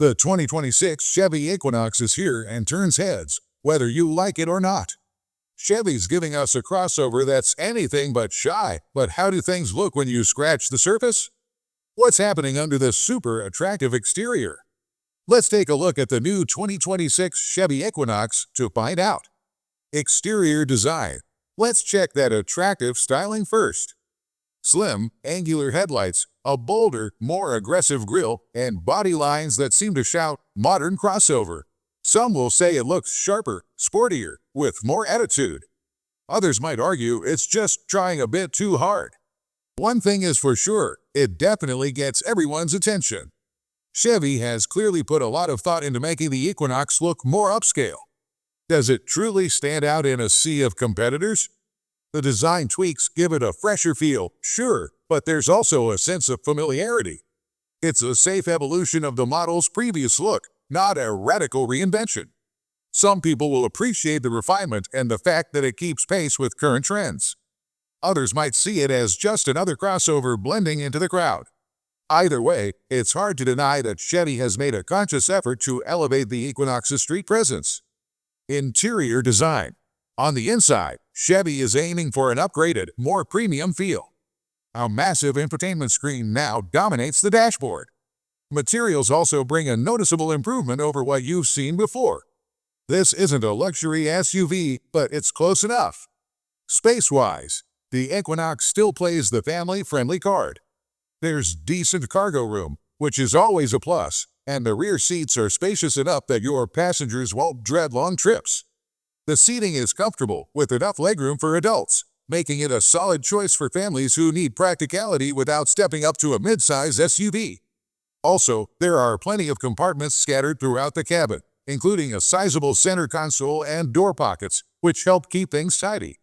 The 2026 Chevy Equinox is here and turns heads, whether you like it or not. Chevy's giving us a crossover that's anything but shy, but how do things look when you scratch the surface? What's happening under this super attractive exterior? Let's take a look at the new 2026 Chevy Equinox to find out. Exterior design. Let's check that attractive styling first. Slim, angular headlights, a bolder, more aggressive grille, and body lines that seem to shout modern crossover. Some will say it looks sharper, sportier, with more attitude. Others might argue it's just trying a bit too hard. One thing is for sure, it definitely gets everyone's attention. Chevy has clearly put a lot of thought into making the Equinox look more upscale. Does it truly stand out in a sea of competitors? The design tweaks give it a fresher feel, sure, but there's also a sense of familiarity. It's a safe evolution of the model's previous look, not a radical reinvention. Some people will appreciate the refinement and the fact that it keeps pace with current trends. Others might see it as just another crossover blending into the crowd. Either way, it's hard to deny that Chevy has made a conscious effort to elevate the Equinox's street presence. Interior design. On the inside, Chevy is aiming for an upgraded, more premium feel. A massive infotainment screen now dominates the dashboard. Materials also bring a noticeable improvement over what you've seen before. This isn't a luxury SUV, but it's close enough. Space-wise, the Equinox still plays the family-friendly card. There's decent cargo room, which is always a plus, and the rear seats are spacious enough that your passengers won't dread long trips. The seating is comfortable, with enough legroom for adults, making it a solid choice for families who need practicality without stepping up to a mid-size SUV. Also, there are plenty of compartments scattered throughout the cabin, including a sizable center console and door pockets, which help keep things tidy.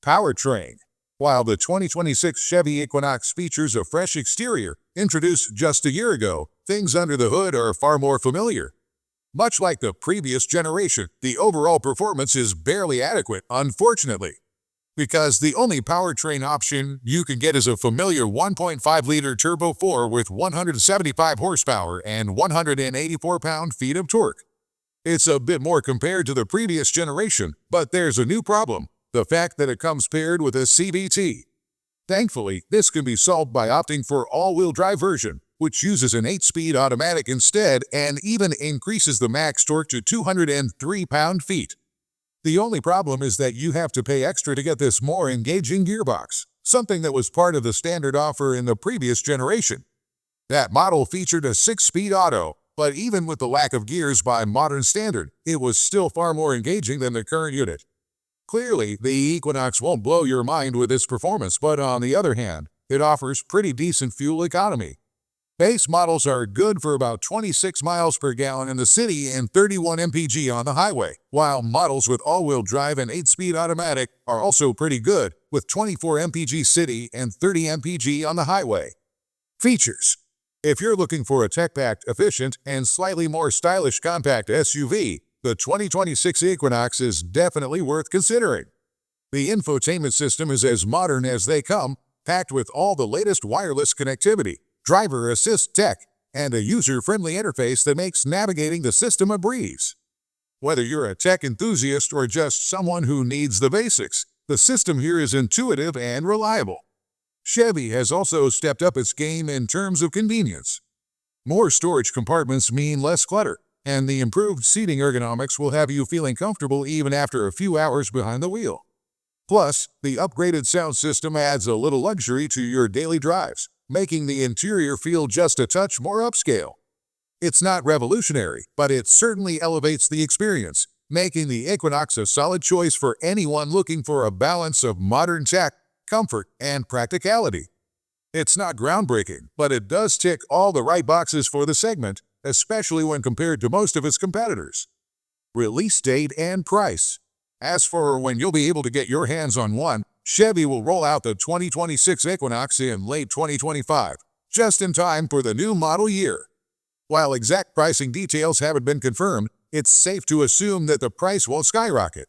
Powertrain. While the 2026 Chevy Equinox features a fresh exterior, introduced just a year ago, things under the hood are far more familiar. Much like the previous generation, the overall performance is barely adequate, unfortunately. Because the only powertrain option you can get is a familiar 1.5-liter Turbo 4 with 175 horsepower and 184 pound-feet of torque. It's a bit more compared to the previous generation, but there's a new problem: the fact that it comes paired with a CVT. Thankfully, this can be solved by opting for all-wheel drive version, which uses an 8-speed automatic instead and even increases the max torque to 203 pound-feet. The only problem is that you have to pay extra to get this more engaging gearbox, something that was part of the standard offer in the previous generation. That model featured a 6-speed auto, but even with the lack of gears by modern standard, it was still far more engaging than the current unit. Clearly, the Equinox won't blow your mind with its performance, but on the other hand, it offers pretty decent fuel economy. Base models are good for about 26 miles per gallon in the city and 31 mpg on the highway, while models with all-wheel drive and 8-speed automatic are also pretty good, with 24 mpg city and 30 mpg on the highway. Features. If you're looking for a tech-packed, efficient, and slightly more stylish compact SUV, the 2026 Equinox is definitely worth considering. The infotainment system is as modern as they come, packed with all the latest wireless connectivity, driver assist tech, and a user-friendly interface that makes navigating the system a breeze. Whether you're a tech enthusiast or just someone who needs the basics, the system here is intuitive and reliable. Chevy has also stepped up its game in terms of convenience. More storage compartments mean less clutter, and the improved seating ergonomics will have you feeling comfortable even after a few hours behind the wheel. Plus, the upgraded sound system adds a little luxury to your daily drives, making the interior feel just a touch more upscale. It's not revolutionary, but it certainly elevates the experience, making the Equinox a solid choice for anyone looking for a balance of modern tech, comfort, and practicality. It's not groundbreaking, but it does tick all the right boxes for the segment, especially when compared to most of its competitors. Release date and price. As for when you'll be able to get your hands on one, Chevy will roll out the 2026 Equinox in late 2025, just in time for the new model year. While exact pricing details haven't been confirmed, it's safe to assume that the price won't skyrocket.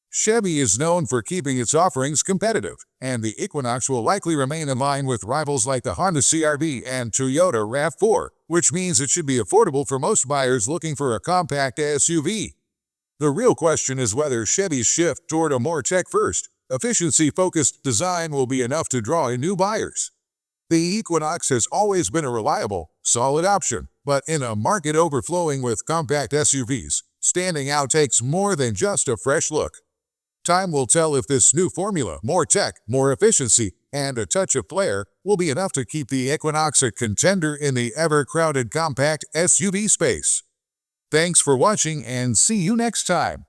Chevy is known for keeping its offerings competitive, and the Equinox will likely remain in line with rivals like the Honda CR-V and Toyota RAV4, which means it should be affordable for most buyers looking for a compact SUV. The real question is whether Chevy's shift toward a more tech-first, efficiency-focused design will be enough to draw in new buyers. The Equinox has always been a reliable, solid option, but in a market overflowing with compact SUVs, standing out takes more than just a fresh look. Time will tell if this new formula, more tech, more efficiency, and a touch of flair, will be enough to keep the Equinox a contender in the ever-crowded compact SUV space. Thanks for watching and see you next time.